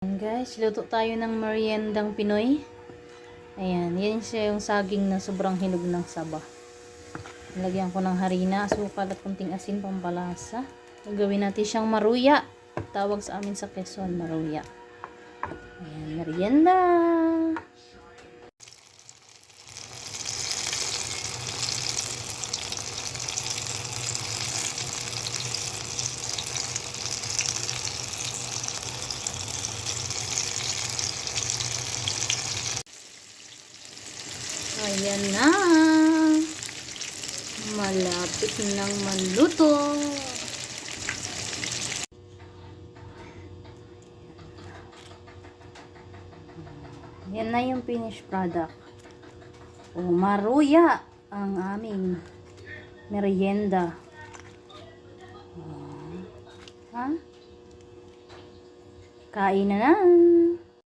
Ayan guys, luto tayo ng meriendang Pinoy. Ayan, yan siya yung saging na sobrang hinog ng saba. Lagyan ko ng harina, asukal at kunting asin pampalasa. Gagawin natin siyang maruya. Tawag sa amin sa Quezon, maruya. Ayan, merienda. Ayan na. Malapit nang maluto. Yan na yung finished product. O, maruya ang aming merienda. Ha? Kain na na.